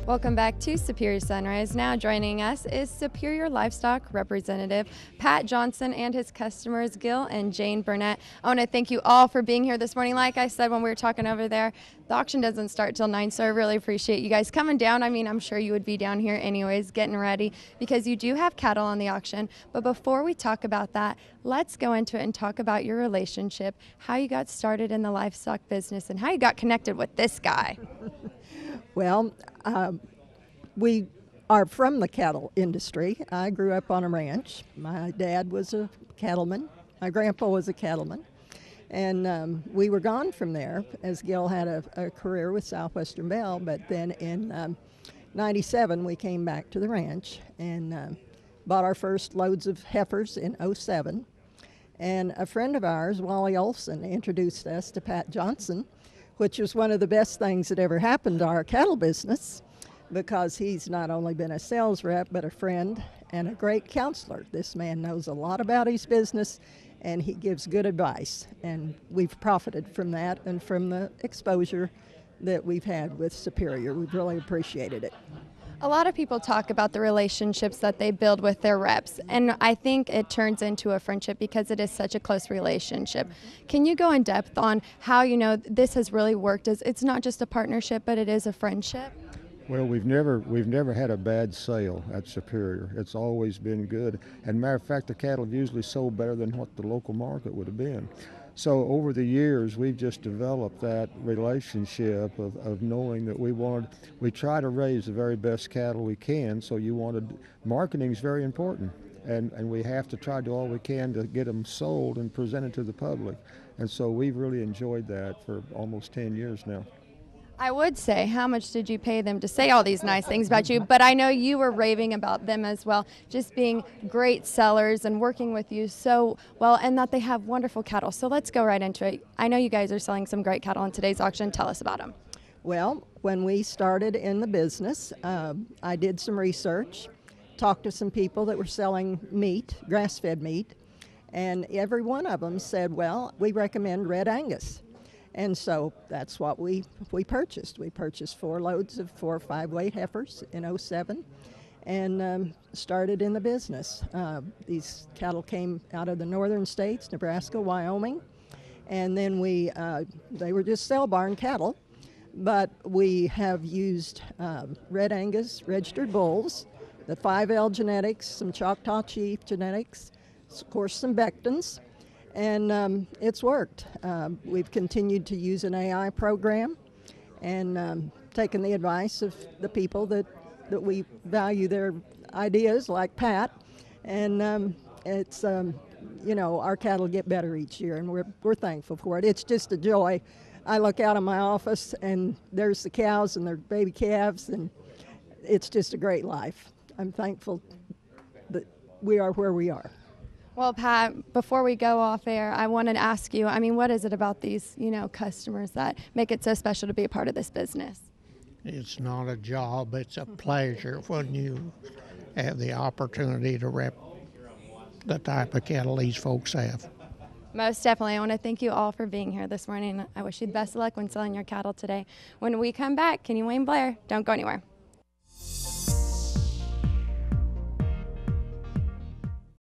Welcome back to Superior Sunrise. Now joining us is Superior Livestock Representative Pat Johnson and his customers Gil and Jane Burnett. I want to thank you all for being here this morning. Like I said when we were talking over there, the auction doesn't start till 9, so I really appreciate you guys coming down. I mean, I'm sure you would be down here anyways, getting ready, because you do have cattle on the auction. But before we talk about that, let's go into it and talk about your relationship, how you got started in the livestock business, and how you got connected with this guy. Well, we are from the cattle industry. I grew up on a ranch. My dad was a cattleman. My grandpa was a cattleman. And we were gone from there as Gil had a career with Southwestern Bell. But then in 97, we came back to the ranch and bought our first loads of heifers in 07. And a friend of ours, Wally Olson, introduced us to Pat Johnson, which was one of the best things that ever happened to our cattle business, because he's not only been a sales rep, but a friend and a great counselor. This man knows a lot about his business, and he gives good advice. And we've profited from that and from the exposure that we've had with Superior. We've really appreciated it. A lot of people talk about the relationships that they build with their reps, and I think it turns into a friendship because it is such a close relationship. Can you go in depth on how this has really worked? As it's not just a partnership, but it is a friendship? Well, we've never had a bad sale at Superior. It's always been good. And matter of fact, the cattle have usually sold better than what the local market would have been. So over the years, we've just developed that relationship of knowing that we try to raise the very best cattle we can. So marketing is very important. And we have to try to do all we can to get them sold and presented to the public. And so we've really enjoyed that for almost 10 years now. I would say, how much did you pay them to say all these nice things about you? But I know you were raving about them as well, just being great sellers and working with you so well, and that they have wonderful cattle. So let's go right into it. I know you guys are selling some great cattle in today's auction. Tell us about them. Well, when we started in the business, I did some research, talked to some people that were selling meat, grass-fed meat, and every one of them said, well, we recommend Red Angus. And so that's what we purchased. We purchased 4 loads of 4 or 5 weight heifers in 07 and started in the business. These cattle came out of the northern states, Nebraska, Wyoming, and then they were just sale barn cattle, but we have used Red Angus registered bulls, the 5L genetics, some Choctaw Chief genetics, of course some Bectons. And it's worked. We've continued to use an AI program and taken the advice of the people that we value their ideas, like Pat. And it's, our cattle get better each year, and we're thankful for it. It's just a joy. I look out of my office, and there's the cows and their baby calves, and it's just a great life. I'm thankful that we are where we are. Well, Pat, before we go off air, I wanted to ask you, what is it about these, customers that make it so special to be a part of this business? It's not a job, it's a pleasure when you have the opportunity to rep the type of cattle these folks have. Most definitely. I want to thank you all for being here this morning. I wish you the best of luck when selling your cattle today. When we come back, Kenny Wayne Blair, don't go anywhere.